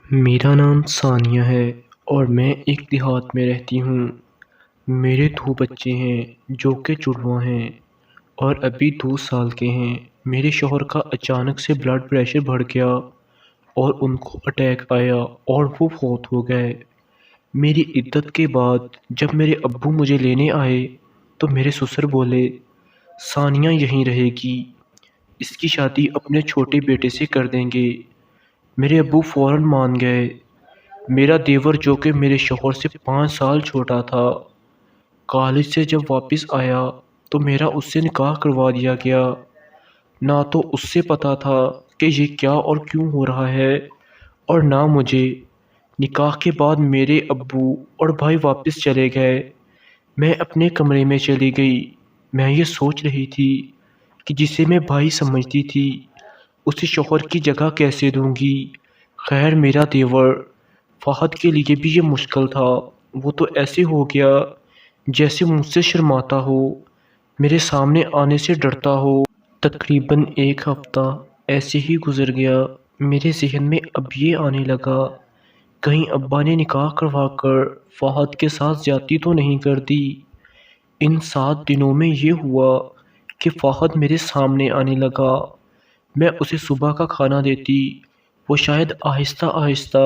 میرا نام ثانیہ ہے اور میں ایک دیہات میں رہتی ہوں۔ میرے 2 بچے ہیں جو کہ جڑواں ہیں اور ابھی 2 سال کے ہیں۔ میرے شوہر کا اچانک سے بلڈ پریشر بڑھ گیا اور ان کو اٹیک آیا اور وہ فوت ہو گئے۔ میری عدت کے بعد جب میرے ابو مجھے لینے آئے تو میرے سسر بولے ثانیہ یہیں رہے گی، اس کی شادی اپنے چھوٹے بیٹے سے کر دیں گے۔ میرے ابو فوراً مان گئے۔ میرا دیور جو کہ میرے شوہر سے 5 سال چھوٹا تھا، کالج سے جب واپس آیا تو میرا اس سے نکاح کروا دیا گیا۔ نہ تو اس سے پتا تھا کہ یہ کیا اور کیوں ہو رہا ہے اور نہ مجھے۔ نکاح کے بعد میرے ابو اور بھائی واپس چلے گئے۔ میں اپنے کمرے میں چلی گئی۔ میں یہ سوچ رہی تھی کہ جسے میں بھائی سمجھتی تھی اسے شوہر کی جگہ کیسے دوں گی۔ خیر میرا دیور فہد کے لیے بھی یہ مشکل تھا۔ وہ تو ایسے ہو گیا جیسے مجھ سے شرماتا ہو، میرے سامنے آنے سے ڈرتا ہو۔ تقریباً 1 ہفتہ ایسے ہی گزر گیا۔ میرے ذہن میں اب یہ آنے لگا کہیں ابا نے نکاح کروا کر فہد کے ساتھ زیادتی تو نہیں کر دی۔ ان 7 دنوں میں یہ ہوا کہ فہد میرے سامنے آنے لگا۔ میں اسے صبح کا کھانا دیتی، وہ شاید آہستہ آہستہ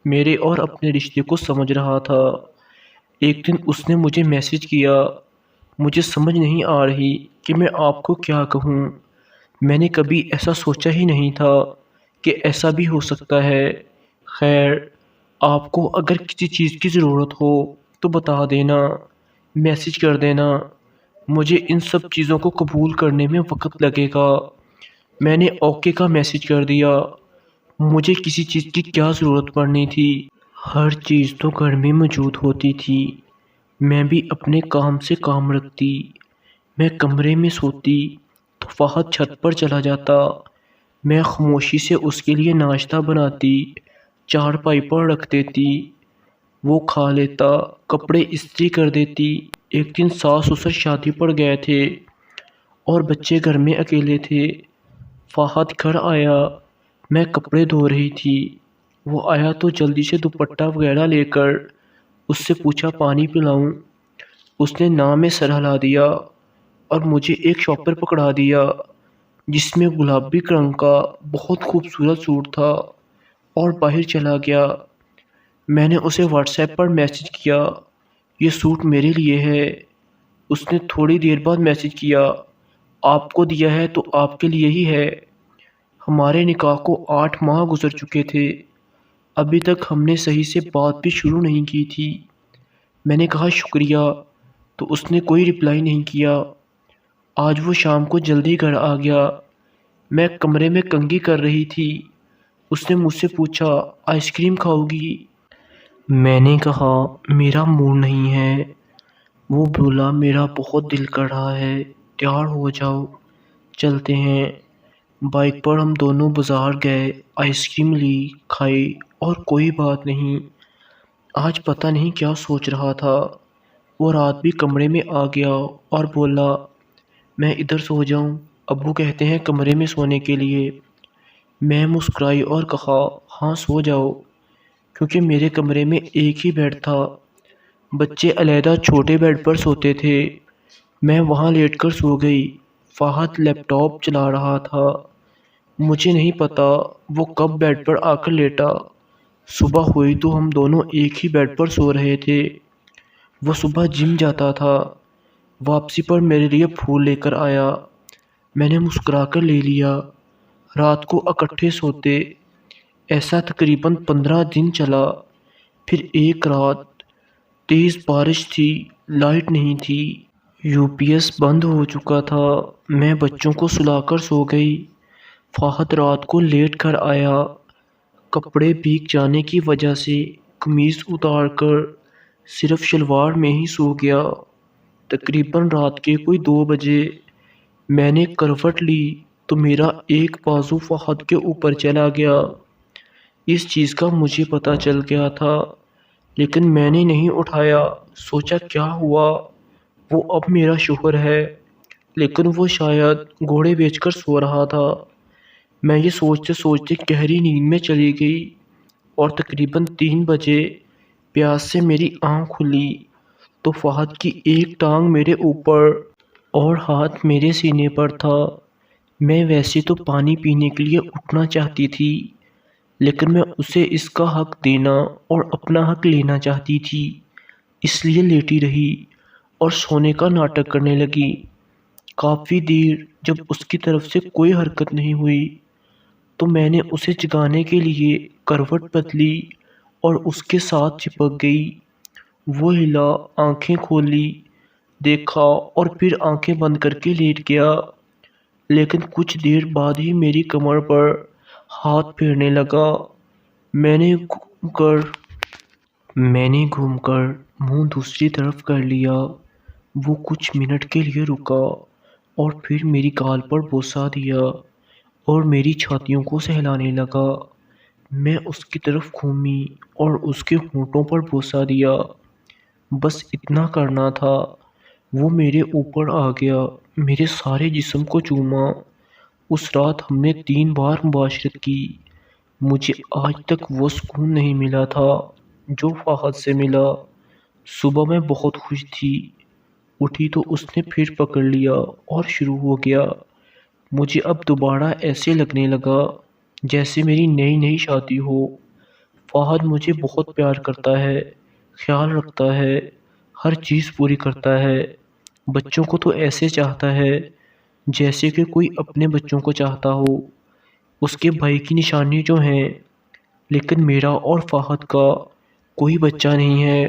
میرے اور اپنے رشتے کو سمجھ رہا تھا۔ ایک دن اس نے مجھے میسج کیا، مجھے سمجھ نہیں آ رہی کہ میں آپ کو کیا کہوں۔ میں نے کبھی ایسا سوچا ہی نہیں تھا کہ ایسا بھی ہو سکتا ہے۔ خیر آپ کو اگر کسی چیز کی ضرورت ہو تو بتا دینا، میسج کر دینا، مجھے ان سب چیزوں کو قبول کرنے میں وقت لگے گا۔ میں نے اوکے کا میسج کر دیا۔ مجھے کسی چیز کی کیا ضرورت پڑنی تھی، ہر چیز تو گھر میں موجود ہوتی تھی۔ میں بھی اپنے کام سے کام رکھتی۔ میں کمرے میں سوتی تو فہد چھت پر چلا جاتا۔ میں خاموشی سے اس کے لیے ناشتہ بناتی، چارپائی پر رکھ دیتی، وہ کھا لیتا، کپڑے استری کر دیتی۔ ایک دن ساس سسر شادی پر گئے تھے اور بچے گھر میں اکیلے تھے۔ فہد گھر آیا، میں کپڑے دھو رہی تھی۔ وہ آیا تو جلدی سے دوپٹہ وغیرہ لے کر اس سے پوچھا پانی پلاؤں؟ اس نے نام میں سر ہلا دیا اور مجھے ایک شاپ پر پکڑا دیا جس میں گلابی رنگ کا بہت خوبصورت سوٹ تھا اور باہر چلا گیا۔ میں نے اسے واٹس ایپ پر میسج کیا، یہ سوٹ میرے لیے ہے۔ اس نے تھوڑی دیر بعد میسج کیا، آپ کو دیا ہے تو آپ کے لیے ہی ہے۔ ہمارے نکاح کو 8 ماہ گزر چکے تھے، ابھی تک ہم نے صحیح سے بات بھی شروع نہیں کی تھی۔ میں نے کہا شکریہ تو اس نے کوئی رپلائی نہیں کیا۔ آج وہ شام کو جلدی گھر آ گیا۔ میں کمرے میں کنگھی کر رہی تھی، اس نے مجھ سے پوچھا آئس کریم کھاؤ گی؟ میں نے کہا میرا موڈ نہیں ہے۔ وہ بولا میرا بہت دل کر رہا ہے، تیار ہو جاؤ چلتے ہیں۔ بائک پر ہم دونوں بازار گئے، آئس کریم لی، کھائی اور کوئی بات نہیں۔ آج پتہ نہیں کیا سوچ رہا تھا۔ وہ رات بھی کمرے میں آ گیا اور بولا میں ادھر سو جاؤں، ابو کہتے ہیں کمرے میں سونے کے لیے۔ میں مسکرائی اور کہا ہاں سو جاؤ، کیونکہ میرے کمرے میں ایک ہی بیڈ تھا، بچے علیحدہ چھوٹے بیڈ پر سوتے تھے۔ میں وہاں لیٹ کر سو گئی۔ فہد لیپ ٹاپ چلا رہا تھا، مجھے نہیں پتا وہ کب بیڈ پر آ کر لیٹا۔ صبح ہوئی تو ہم دونوں ایک ہی بیڈ پر سو رہے تھے۔ وہ صبح جم جاتا تھا، واپسی پر میرے لیے پھول لے کر آیا، میں نے مسکرا کر لے لیا۔ رات کو اکٹھے سوتے، ایسا تقریباً 15 دن چلا۔ پھر ایک رات تیز بارش تھی، لائٹ نہیں تھی، یو پی ایس بند ہو چکا تھا۔ میں بچوں کو سلا کر سو گئی۔ فہد رات کو لیٹ کر آیا، کپڑے بھیگ جانے کی وجہ سے قمیض اتار کر صرف شلوار میں ہی سو گیا۔ تقریباً رات کے کوئی 2 بجے میں نے کروٹ لی تو میرا ایک بازو فہد کے اوپر چلا گیا۔ اس چیز کا مجھے پتہ چل گیا تھا لیکن میں نے نہیں اٹھایا۔ سوچا کیا ہوا، وہ اب میرا شوہر ہے، لیکن وہ شاید گھوڑے بیچ کر سو رہا تھا۔ میں یہ سوچتے سوچتے گہری نیند میں چلی گئی۔ اور تقریباً 3 بجے پیاس سے میری آنکھ کھلی تو فہد کی ایک ٹانگ میرے اوپر اور ہاتھ میرے سینے پر تھا۔ میں ویسے تو پانی پینے کے لیے اٹھنا چاہتی تھی، لیکن میں اسے اس کا حق دینا اور اپنا حق لینا چاہتی تھی، اس لیے لیٹی رہی اور سونے کا ناٹک کرنے لگی۔ کافی دیر جب اس کی طرف سے کوئی حرکت نہیں ہوئی تو میں نے اسے جگانے کے لیے کروٹ بدلی اور اس کے ساتھ چپک گئی۔ وہ ہلا، آنکھیں کھولی، دیکھا اور پھر آنکھیں بند کر کے لیٹ گیا، لیکن کچھ دیر بعد ہی میری کمر پر ہاتھ پھیرنے لگا۔ میں نے گھوم کر منہ دوسری طرف کر لیا۔ وہ کچھ منٹ کے لیے رکا اور پھر میری گال پر بوسہ دیا اور میری چھاتیوں کو سہلانے لگا۔ میں اس کی طرف گھومی اور اس کے ہونٹوں پر بوسہ دیا۔ بس اتنا کرنا تھا۔ وہ میرے اوپر آ گیا، میرے سارے جسم کو چوما۔ اس رات ہم نے 3 بار مباشرت کی۔ مجھے آج تک وہ سکون نہیں ملا تھا جو فہد سے ملا۔ صبح میں بہت خوش تھی، اٹھی تو اس نے پھر پکڑ لیا اور شروع ہو گیا۔ مجھے اب دوبارہ ایسے لگنے لگا جیسے میری نئی شادی ہو۔ فہد مجھے بہت پیار کرتا ہے، خیال رکھتا ہے، ہر چیز پوری کرتا ہے۔ بچوں کو تو ایسے چاہتا ہے جیسے کہ کوئی اپنے بچوں کو چاہتا ہو، اس کے بھائی کی نشانی جو ہیں، لیکن میرا اور فہد کا کوئی بچہ نہیں ہے۔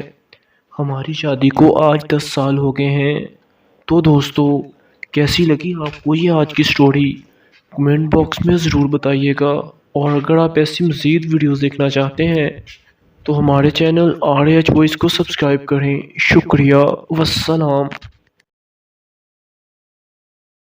ہماری شادی کو آج 10 سال ہو گئے ہیں۔ تو دوستو، کیسی لگی آپ کو یہ آج کی سٹوری؟ کمنٹ باکس میں ضرور بتائیے گا، اور اگر آپ ایسی مزید ویڈیوز دیکھنا چاہتے ہیں تو ہمارے چینل RH وائس کو سبسکرائب کریں۔ شکریہ، والسلام۔